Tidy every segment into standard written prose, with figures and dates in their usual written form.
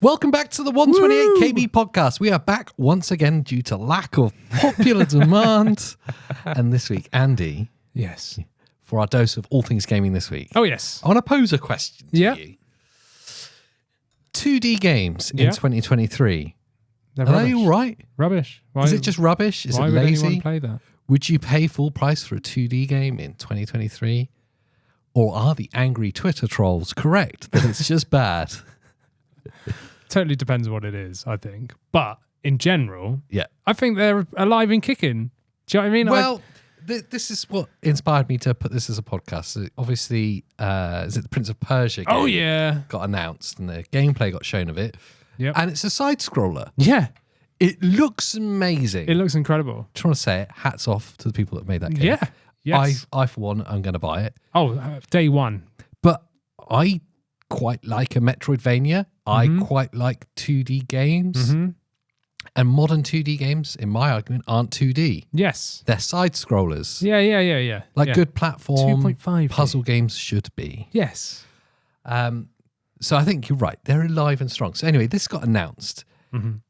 Welcome back to the 128 KB podcast. We are back once again due to lack of popular demand. And this week, Andy. Yes. For our dose of all things gaming this week. Oh, yes. I want to pose a question to you. 2D games in 2023. Are they all right? Rubbish. Why, is it just rubbish? Is it lazy? Why would anyone play that? Would you pay full price for a 2D game in 2023? Or are the angry Twitter trolls correct that it's just bad? Totally depends what it is, I think. But in general, yeah, I think they're alive and kicking. Do you know what I mean? Well, this is what inspired me to put this as a podcast. So obviously, is it the Prince of Persia game? Oh, yeah. Got announced and the gameplay got shown of it. Yep. And it's a side-scroller. Yeah. It looks amazing. It looks incredible. Just want to say it. Hats off to the people that made that game. Yeah. Yes. I for one, I'm going to buy it. Oh, day one. But I quite like a Metroidvania. I quite like 2D games. And modern 2D games, in my argument, aren't 2D. Yes. They're side-scrollers. Yeah. Like good platform 2.5 puzzle games should be. Yes. So I think you're right. They're alive and strong. So anyway, this got announced. And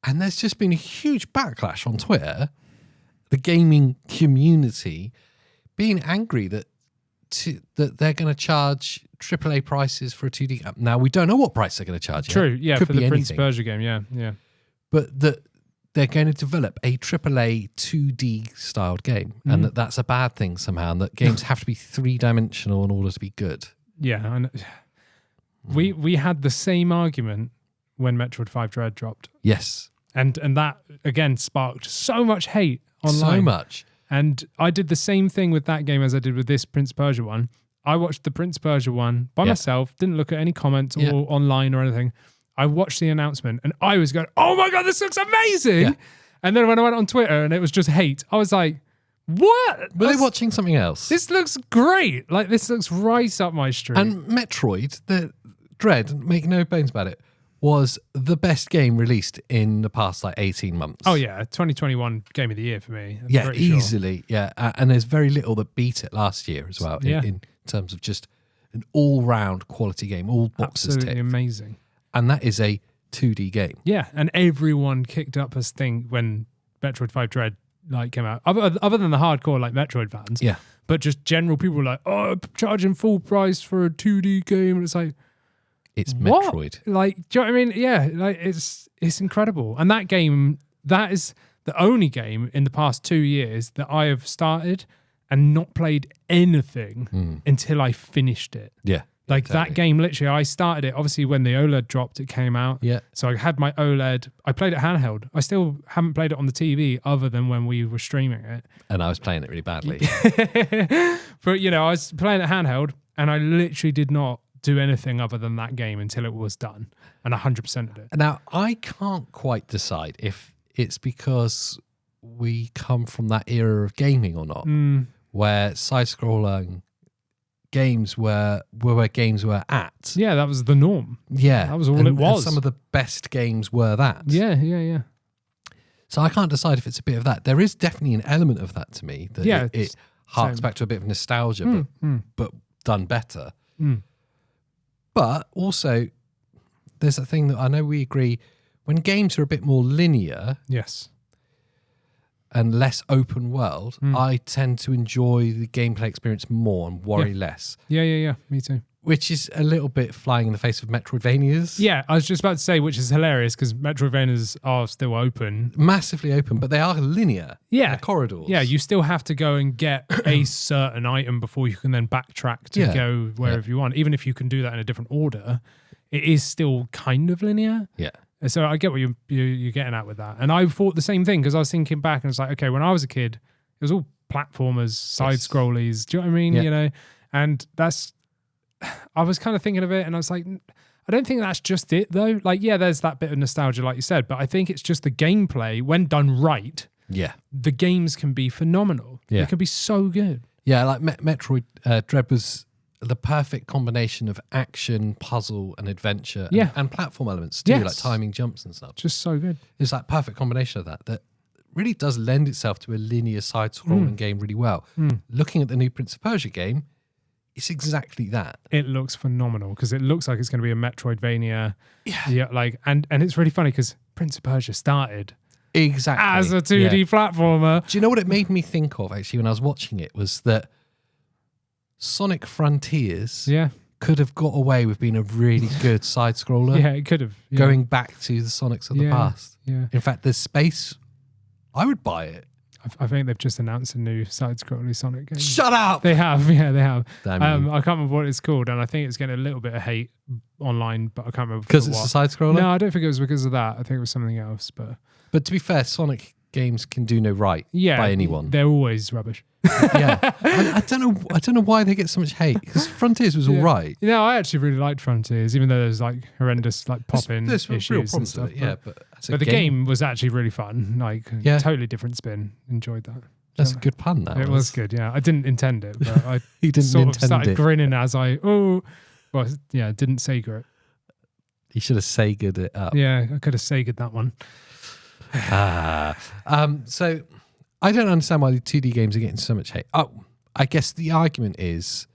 there's just been a huge backlash on Twitter. The gaming community being angry that they're going to charge AAA prices for a 2D game. Now, we don't know what price they're going to charge. True, yeah, Could for be the Prince anything. Persia game, yeah. But that they're going to develop a AAA 2D styled game, and that's a bad thing somehow, and that games have to be three-dimensional in order to be good. Yeah, and we had the same argument when Metroid 5 Dread dropped. Yes. And that, again, sparked so much hate online. So much. And I did the same thing with that game as I did with this Prince Persia one. I watched the Prince Persia one by myself, didn't look at any comments or online or anything. I watched the announcement and I was going, oh my God, this looks amazing. Yeah. And then when I went on Twitter and it was just hate, I was like, what? Were they watching something else? This looks great. Like, this looks right up my street. And Metroid, the Dread, make no bones about it, was the best game released in the past 18 months. Oh yeah, 2021 game of the year for me. Yeah, easily. Sure. Yeah, and there's very little that beat it last year as well in terms of just an all-round quality game, all boxes ticked. Absolutely amazing. And that is a 2D game. Yeah, and everyone kicked up a stink when Metroid 5 Dread came out. Other than the hardcore Metroid fans. Yeah. But just general people were like, oh, charging full price for a 2D game. And it's like, it's what? Metroid. Do you know what I mean? Yeah, it's incredible. And that game, that is the only game in the past 2 years that I have started and not played anything until I finished it. Yeah. That game, literally, I started it, obviously, when the OLED dropped, it came out. Yeah. So I had my OLED. I played it handheld. I still haven't played it on the TV other than when we were streaming it. And I was playing it really badly. But, I was playing it handheld and I literally did not do anything other than that game until it was done. And 100%ed it. Now, I can't quite decide if it's because we come from that era of gaming or not, where side-scrolling games were where games were at. Yeah, that was the norm. Yeah. That was all it was. And some of the best games were that. Yeah. So I can't decide if it's a bit of that. There is definitely an element of that to me. That it harks back to a bit of nostalgia, but done better. But also, there's a thing that I know we agree, when games are a bit more linear... Yes. And less open world, I tend to enjoy the gameplay experience more and worry less. Yeah. Me too. Which is a little bit flying in the face of Metroidvanias. Yeah, I was just about to say, which is hilarious because Metroidvanias are still open. Massively open, but they are linear. Yeah. They're corridors. Yeah, you still have to go and get a certain item before you can then backtrack to go wherever you want. Even if you can do that in a different order, it is still kind of linear. Yeah. So I get what you're getting at with that. And I thought the same thing because I was thinking back and it's like, okay, when I was a kid, it was all platformers, side-scrollies. Do you know what I mean? Yeah. And I was kind of thinking of it and I was like, I don't think that's just it though. There's that bit of nostalgia like you said, but I think it's just the gameplay, when done right, the games can be phenomenal. Yeah. It can be so good. Yeah, like Metroid Dread was the perfect combination of action, puzzle, and adventure, and platform elements too, like timing jumps and stuff. Just so good. It's that perfect combination of that really does lend itself to a linear side-scrolling game really well. Looking at the new Prince of Persia game, it's exactly that. It looks phenomenal because it looks like it's going to be a Metroidvania. Yeah. Like, and it's really funny because Prince of Persia started Exactly. as a 2D platformer. Do you know what it made me think of, actually, when I was watching it, was that Sonic Frontiers could have got away with being a really good side-scroller. Yeah, it could have. Yeah. Going back to the Sonics of the past. Yeah. In fact, there's space. I would buy it. I think they've just announced a new side-scrolling Sonic game. Shut up! They have, yeah, they have. Damn I can't remember what it's called, and I think it's getting a little bit of hate online, but I can't remember. Because it's a side-scroller? No, I don't think it was because of that. I think it was something else. But to be fair, Sonic games can do no right by anyone. They're always rubbish. I don't know why they get so much hate, because Frontiers was all right. You know, I actually really liked Frontiers, even though there's like horrendous like pop-in there's issues real and problems stuff. with it, but the game was actually really fun. Like, totally different spin. Enjoyed that. That's a good pun. That it was good. Yeah, I didn't intend it, but I started grinning as I didn't Sega it. You should have Sega'd it up. Yeah, I could have Sega'd that one. So I don't understand why the 2D games are getting so much hate. Oh, I guess the argument is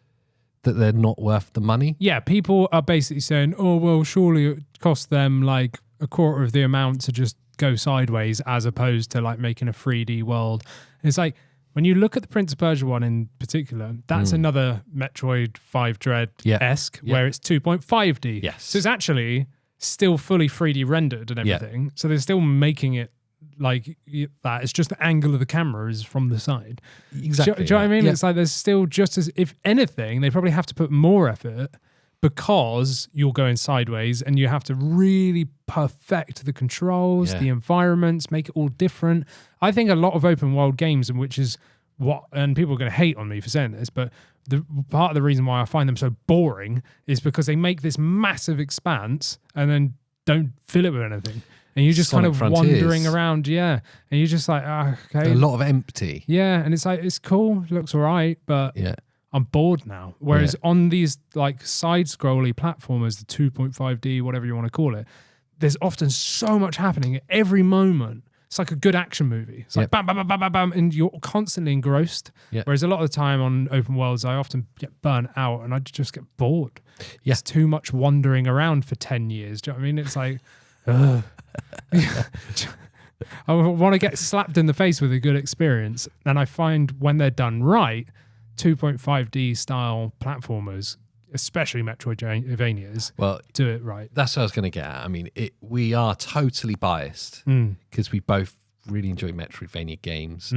that they're not worth the money. Yeah, people are basically saying, oh, well, surely it cost them like a quarter of the amount to just go sideways as opposed to like making a 3D world. It's like, when you look at the Prince of Persia one in particular, that's another Metroid 5 Dread-esque where it's 2.5D. Yes. So it's actually still fully 3D rendered and everything. Yeah. So they're still making it like that. It's just the angle of the camera is from the side. Exactly. Do you know what I mean? Yeah. It's like there's still just as, if anything, they probably have to put more effort because you're going sideways and you have to really perfect the controls, the environments, make it all different. I think a lot of open world games, which is what, and people are going to hate on me for saying this, but the part of the reason why I find them so boring is because they make this massive expanse and then don't fill it with anything. And you're just Sonic kind of wandering around, and you're just like, okay. A lot of empty. Yeah, and it's like, it's cool, it looks all right, but I'm bored now. Whereas on these like side-scrolly platformers, the 2.5D, whatever you want to call it, there's often so much happening at every moment. It's like a good action movie. It's like bam, bam, bam, bam, bam, bam, and you're constantly engrossed. Whereas a lot of the time on open worlds, I often get burnt out and I just get bored. It's too much wandering around for 10 years. Do you know what I mean? It's like, ugh. I want to get slapped in the face with a good experience. And I find when they're done right, 2.5D style platformers, especially Metroidvanias, do it right. That's what I was going to get at. I mean, we are totally biased because we both really enjoy Metroidvania games.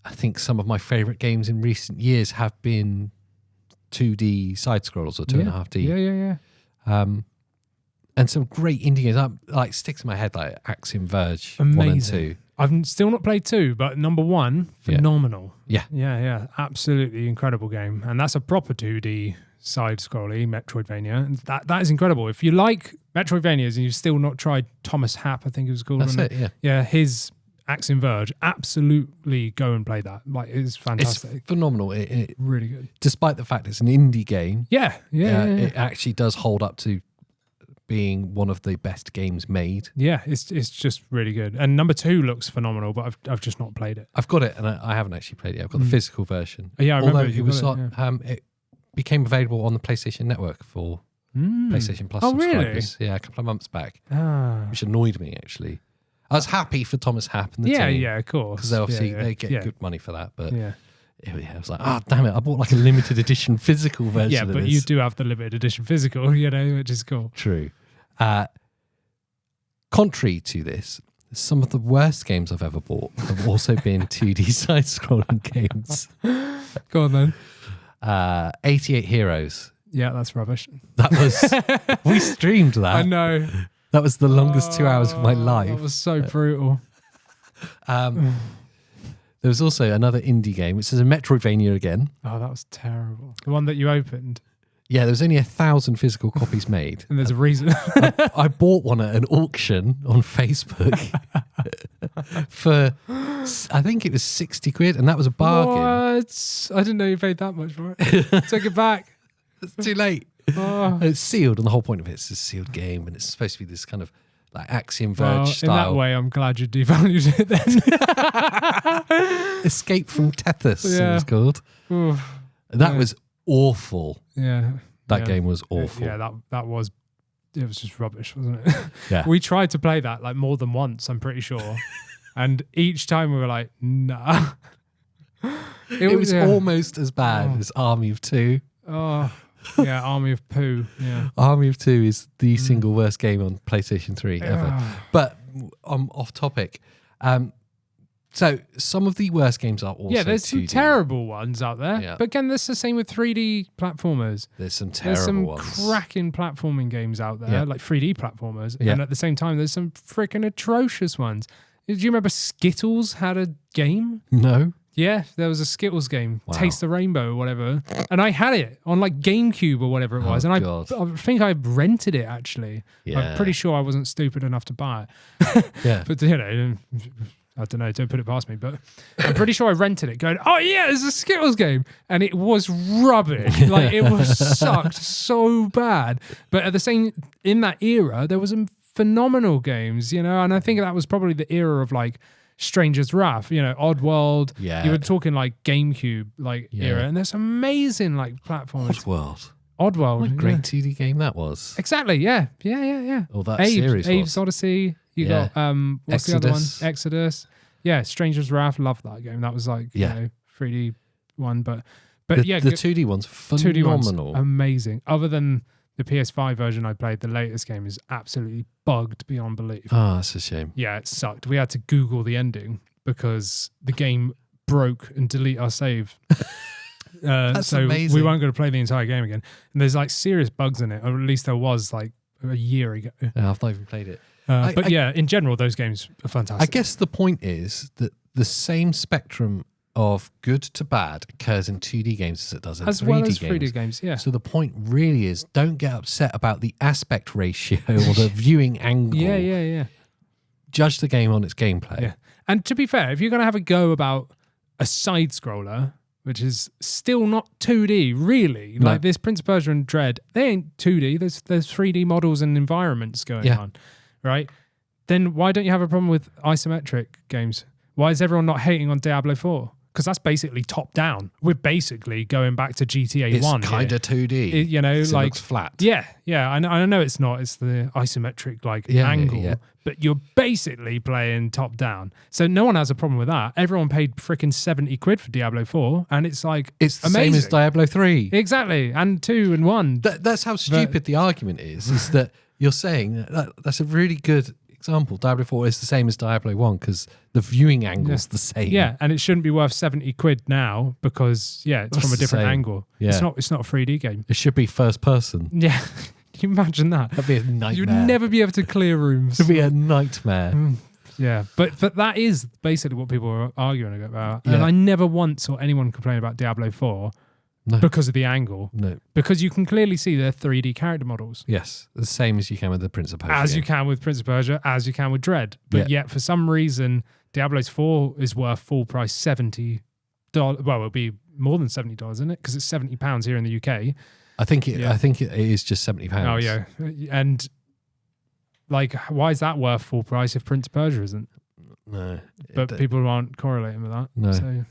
I think some of my favourite games in recent years have been 2D side-scrollers or 2.5D. Yeah. And some great indie games. Like, sticks in my head, like Axiom Verge Amazing. 1 and 2. I've still not played 2, but number 1, phenomenal. Yeah. Absolutely incredible game. And that's a proper 2D side-scrolly Metroidvania. That is incredible. If you like Metroidvanias and you've still not tried Thomas Happ, I think it was called. That's it, yeah. Yeah, his Axiom Verge, absolutely go and play that. Like, it's fantastic. It's phenomenal. It really good. Despite the fact it's an indie game. Yeah. It actually does hold up to being one of the best games made. Yeah, it's just really good. And number 2 looks phenomenal, but I've just not played it. I've got it, and I haven't actually played it. I've got the physical version. Yeah, I remember. Although it became available on the PlayStation Network for PlayStation Plus subscribers. Really? Yeah, a couple of months back, which annoyed me actually. I was happy for Thomas Happ and the team. Yeah, of course. Because obviously they get good money for that, but. Yeah, I was like, damn it, I bought like a limited edition physical version of this. Yeah, but you do have the limited edition physical, which is cool. True. Contrary to this, some of the worst games I've ever bought have also been 2D side-scrolling games. Go on then. 88 Heroes. Yeah, that's rubbish. That was... we streamed that. I know. That was the longest 2 hours of my life. That was so brutal. There was also another indie game, which is a Metroidvania again. Oh, that was terrible. The one that you opened. Yeah, there was only 1,000 physical copies made. And there's a reason. I bought one at an auction on Facebook for, I think it was 60 quid, and that was a bargain. What? I didn't know you paid that much for it. Take it back. It's too late. Oh. It's sealed, and the whole point of it is a sealed game, and it's supposed to be this kind of like Axiom Verge style. In that way, I'm glad you devalued it then. Escape from Tethys, it was called. And that was awful. Yeah. That game was awful. Yeah, it was just rubbish, wasn't it? Yeah. We tried to play that like more than once, I'm pretty sure. And each time we were like, nah. It was almost as bad as Army of Two. Oh, yeah, Army of Poo. Yeah. Army of Two is the single worst game on PlayStation 3 ever. But I'm off topic. So some of the worst games are also there's 2D. some terrible ones out there. Yeah. But again, this is the same with 3D platformers. There's some There's terrible some ones. cracking platforming games out there, like 3D platformers. Yeah. And at the same time, there's some freaking atrocious ones. Do you remember Skittles had a game? No. Yeah, there was a Skittles game, Wow. Taste the Rainbow or whatever. And I had it on like GameCube or whatever it was. And God. I think I rented it actually. Yeah. I'm pretty sure I wasn't stupid enough to buy it. Yeah. But, you know, I don't know, don't put it past me. But I'm pretty sure I rented it going, oh yeah, there's a Skittles game. And it was rubbish. Like it was sucked so bad. But at the same, in that era, there was some phenomenal games, you know, and I think that was probably the era of like Stranger's Wrath, you know, Oddworld. Yeah. You were talking like GameCube era, and there's amazing like platforms. Oddworld. What a great 2D game that was. Exactly, yeah. Or that Abe's, series Abe's was. Odyssey. You got what's the other one? Exodus. Exodus. Yeah, Stranger's Wrath, loved that game. That was like you know, 3D one, but the yeah, 2D one's phenomenal. 2D one's amazing. Other than the PS5 version I played, the latest game is absolutely bugged beyond belief. Oh, that's a shame. Yeah, it sucked. We had to Google the ending because the game broke and delete our save. That's so amazing. we weren't going to play the entire game again. And there's like serious bugs in it, or at least there was like a year ago. Yeah, I've not even played it. But yeah, in general, those games are fantastic. I guess the point is that the same spectrum of good to bad occurs in 2D games as it does in as 3D well as games. 3D games, yeah. So the point really is don't get upset about the aspect ratio or the viewing angle. Yeah. Judge the game on its gameplay. Yeah. And to be fair, if you're going to have a go about a side scroller, which is still not 2D, really, No. like this Prince of Persia and Dread, they ain't 2D. There's 3D models and environments going on, right? Then why don't you have a problem with isometric games? Why is everyone not hating on Diablo 4? Because that's basically top down. We're basically going back to GTA It's 1. kind of 2D. You know, it like looks flat. Yeah. I know it's not. It's the isometric angle, but you're basically playing top down. So no one has a problem with that. Everyone paid freaking 70 quid for Diablo 4, and it's like It's the amazing. same as Diablo 3. Exactly, and 2 and 1. That's how stupid the argument is that you're saying that's a really good example. Diablo 4 is the same as Diablo 1 because the viewing angle's the same. Yeah, and it shouldn't be worth 70 quid now because it's from a different angle. Yeah. It's not a 3D game. It should be first person. Yeah. Can you imagine that? That'd be a nightmare. You'd never be able to clear rooms. It'd be a nightmare. Yeah, but that is basically what people are arguing about. Yeah. And I never once saw anyone complain about Diablo 4 because of the angle. No. Because you can clearly see they're 3D character models. Yes, the same as you can with the Prince of Persia. As you can with Prince of Persia, as you can with Dread. But yet, for some reason, Diablo 4 is worth full price $70. Well, it'll be more than $70, isn't it? Because it's £70 here in the UK. I think it is just £70. Oh, yeah. And like, why is that worth full price if Prince of Persia isn't? No. But people aren't correlating with that. No. So,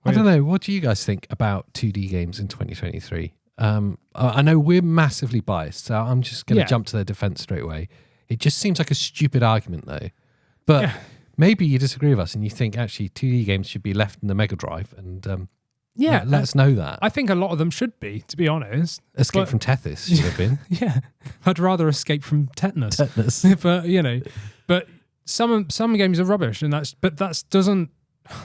I don't know. What do you guys think about 2D games in 2023? I know we're massively biased, so I'm just going to jump to their defense straight away. It just seems like a stupid argument, though. But maybe you disagree with us and you think actually 2D games should be left in the Mega Drive. And let us know that. I think a lot of them should be, to be honest. Escape from Tethys should have been. Yeah. I'd rather escape from tetanus. But, but some games are rubbish, and that doesn't.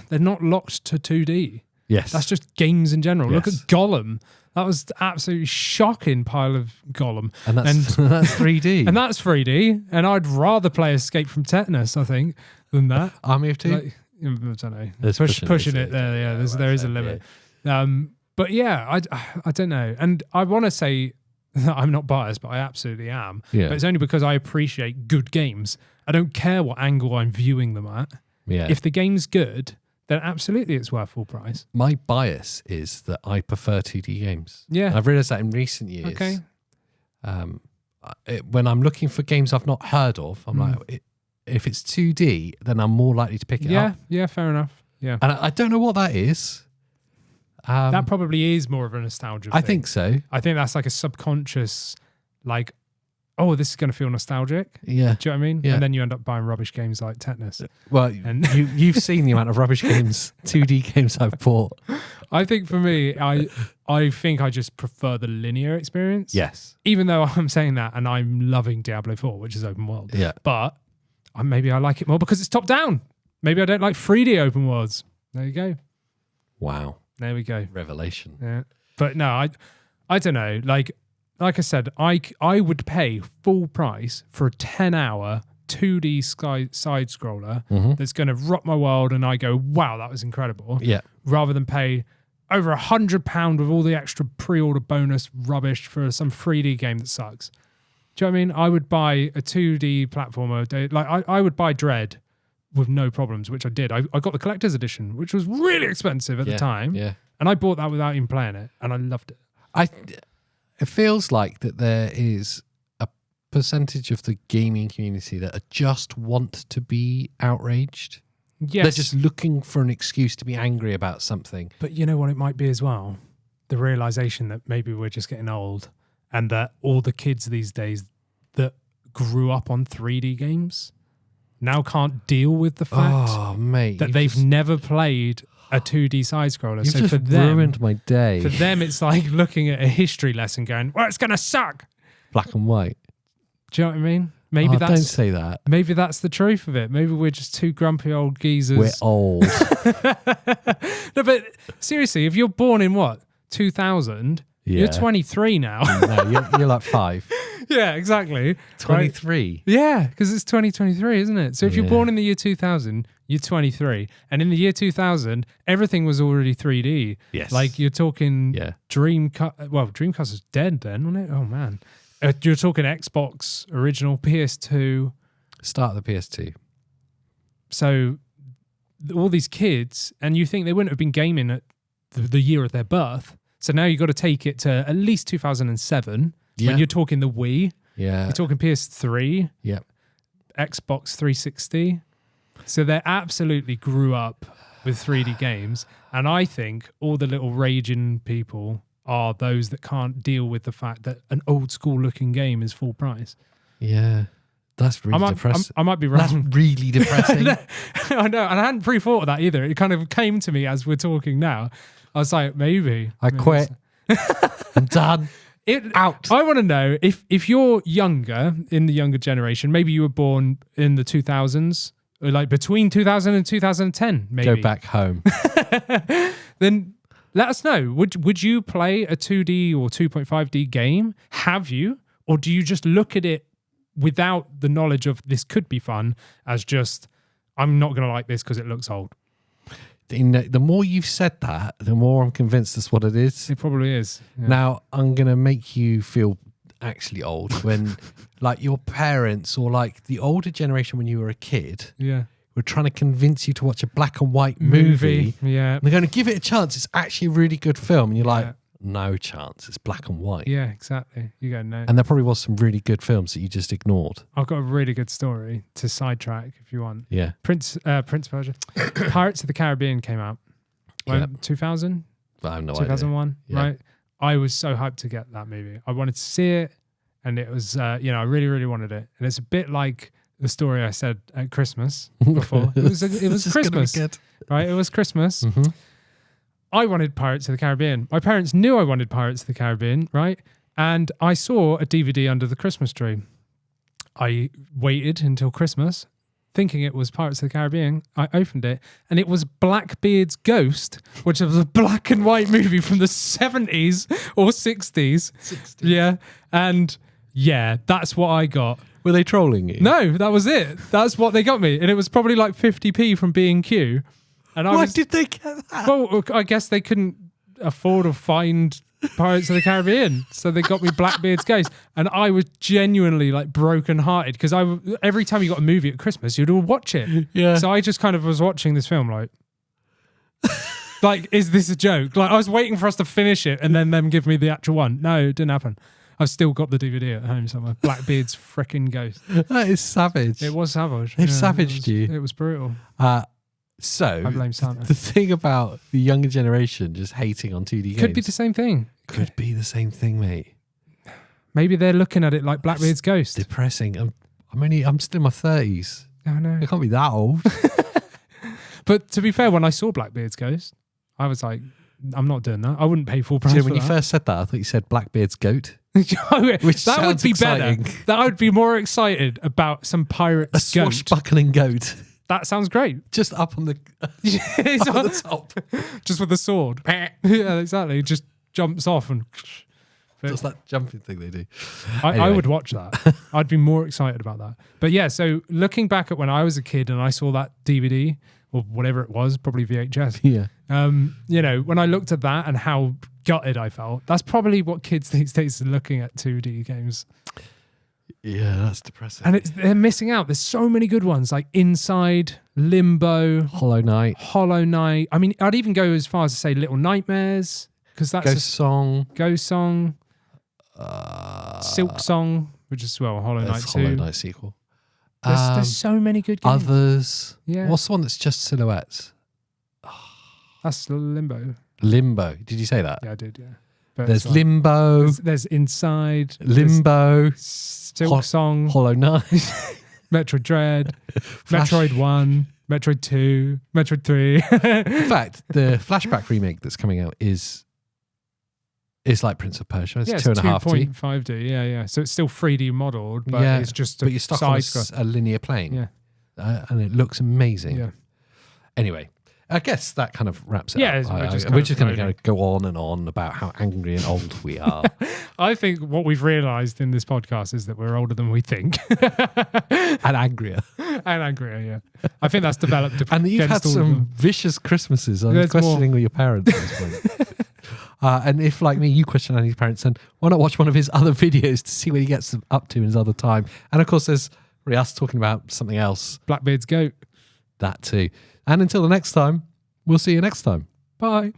They're not locked to 2D. Yes. That's just games in general. Yes. Look at Gollum. That was absolutely shocking pile of Gollum. And that's 3D. And that's 3D. And I'd rather play Escape from Tetanus, I think, than that. Army of Two? I don't know. There's Pushing it there. Yeah, there is a limit. But yeah, I don't know. And I want to say that I'm not biased, but I absolutely am. Yeah. But it's only because I appreciate good games. I don't care what angle I'm viewing them at. Yeah. If the game's good, then absolutely it's worth full price. My bias is that I prefer 2D games. Yeah. And I've realised that in recent years. Okay. When I'm looking for games I've not heard of, I'm like, if it's 2D, then I'm more likely to pick it up. Yeah, fair enough. Yeah. And I don't know what that is. That probably is more of a nostalgia thing. I think so. I think that's like a subconscious, like, oh, this is going to feel nostalgic. Yeah. Do you know what I mean? Yeah. And then you end up buying rubbish games like Tetanus. Well, And you've seen the amount of rubbish games, 2D games I've bought. I think for me, I think I just prefer the linear experience. Yes. Even though I'm saying that and I'm loving Diablo 4, which is open world. Yeah. But maybe I like it more because it's top down. Maybe I don't like 3D open worlds. There you go. Wow. There we go. Revelation. Yeah. But no, I don't know. Like I said, I would pay full price for a 10-hour 2D side scroller that's going to rock my world and I go, wow, that was incredible. Yeah. Rather than pay over £100 with all the extra pre-order bonus rubbish for some 3D game that sucks. Do you know what I mean? I would buy a 2D platformer. Like I would buy Dread with no problems, which I did. I got the collector's edition, which was really expensive at the time. Yeah. And I bought that without even playing it, and I loved it. It feels like that there is a percentage of the gaming community that just want to be outraged. Yes. They're just looking for an excuse to be angry about something. But you know what it might be as well? The realization that maybe we're just getting old and that all the kids these days that grew up on 3D games now can't deal with the fact that they've never played a 2D side scroller. You've so just for them, ruined my day. For them, it's like looking at a history lesson going, well, it's going to suck. Black and white. Do you know what I mean? Maybe don't say that. Maybe that's the truth of it. Maybe we're just two grumpy old geezers. We're old. No, but seriously, if you're born in what, 2000, you're 23 now. No, you're like 5. Yeah, exactly. 23. Right? Yeah, because it's 2023, isn't it? So if you're born in the year 2000, you're 23. And in the year 2000, everything was already 3D. Yes. Like you're talking Dreamcast was dead then, wasn't it? Oh, man. You're talking Xbox, original, PS2. Start of the PS2. So all these kids, and you think they wouldn't have been gaming at the year of their birth. So now you've got to take it to at least 2007 when you're talking the Wii. Yeah. You're talking PS3. Yep. Xbox 360. So they absolutely grew up with 3D games. And I think all the little raging people are those that can't deal with the fact that an old school looking game is full price. Yeah. That's really depressing. I might be wrong. That's really depressing. I know. And I hadn't pre-thought of that either. It kind of came to me as we're talking now. I was like, maybe. I quit. I'm done. Out. I want to know if you're younger, in the younger generation, maybe you were born in the 2000s, or like between 2000 and 2010, maybe. Go back home. Then let us know. Would you play a 2D or 2.5D game? Have you? Or do you just look at it without the knowledge of this could be fun as just, I'm not going to like this because it looks old? The more you've said that, the more I'm convinced that's what it is. It probably is. Yeah. Now, I'm going to make you feel actually old when like your parents or like the older generation when you were a kid were trying to convince you to watch a black and white movie. Yeah. And they're going to give it a chance. It's actually a really good film. And you're like, no chance. It's black and white. Yeah, exactly. You go, no. And there probably was some really good films that you just ignored. I've got a really good story to sidetrack if you want. Yeah. Prince Persia. Pirates of the Caribbean came out. When? 2000? I have no 2001, idea. right? I was so hyped to get that movie. I wanted to see it, and it was, I really, really wanted it. And it's a bit like the story I said at Christmas before. It was Christmas, right? It was Christmas. Mm-hmm. I wanted Pirates of the Caribbean. My parents knew I wanted Pirates of the Caribbean, right? And I saw a DVD under the Christmas tree. I waited until Christmas, thinking it was Pirates of the Caribbean. I opened it, and it was Blackbeard's Ghost, which was a black and white movie from the 70s or 60s. Yeah. And yeah, that's what I got. Were they trolling you? No, that was it. That's what they got me. And it was probably like 50p from B&Q. And Why did they get that? Well, I guess they couldn't afford or find Pirates of the Caribbean, so they got me Blackbeard's Ghost, and I was genuinely like broken-hearted because every time you got a movie at Christmas, you'd all watch it. Yeah. So I just kind of was watching this film like, is this a joke? Like, I was waiting for us to finish it and then them give me the actual one. No, it didn't happen. I've still got the DVD at home somewhere. Blackbeard's frickin' Ghost. That is savage. It was savage. They've savaged you. It was brutal. So I blame Santa. the thing about the younger generation just hating on 2D games Could be the same thing. could be the same thing, mate. Maybe they're looking at it like Blackbeard's Ghost. Depressing. I'm still in my 30s. I know. I can't be that old. But to be fair, when I saw Blackbeard's Ghost, I was like, I'm not doing that. I wouldn't pay full price Jim, for when you that. first said that, I thought you said Blackbeard's goat. Which Which that would sounds be exciting. better. That I would be more excited about some pirate's A swashbuckling goat. That sounds great. Just up on the, It's up on on- the top. just with a sword. Yeah, exactly. Just jumps off and. But That's that jumping thing they do. I Anyway. would watch that. I'd be more excited about that. But yeah, so looking back at when I was a kid and I saw that DVD or whatever it was, probably VHS. Yeah. You know, when I looked at that and how gutted I felt, that's probably what kids these days are looking at 2D games. Yeah, that's depressing. And they're missing out. There's so many good ones like Inside, Limbo, Hollow Knight, Hollow Knight. I mean, I'd even go as far as to say Little Nightmares because that's Ghost Song, Ghost Song, Silk Song, which is Hollow Knight 2. Hollow Knight sequel. There's so many good games. Others. Yeah. What's the one that's just silhouettes? That's Limbo. Limbo. Did you say that? Yeah, I did. Yeah. But There's it's like- Limbo, There's Inside. Limbo, There's Silk Song. Hollow Knight, Metroid Dread. Flash- Metroid 1. Metroid 2. Metroid 3. In fact, the flashback remake that's coming out is like Prince of Persia. It's 2.5D. 2.5D. Yeah. So it's still 3D modeled, but Yeah, it's just But you're stuck on side a linear plane. Yeah. And it looks amazing. Yeah. Anyway, I guess that kind of wraps it Yeah, up. we're just We're kind just of going rolling. to go on and on about how angry and old we are. I think what we've realised in this podcast is that we're older than we think. And angrier. And angrier, yeah. I think that's developed. And that you've had against all of some them. vicious Christmases. I'm There's questioning with your parents at this point. And if, like me, you question Andy's parents, then why not watch one of his other videos to see what he gets up to in his other time? And of course, there's us talking about something else. Blackbeard's Goat. That too. And until the next time, we'll see you next time. Bye.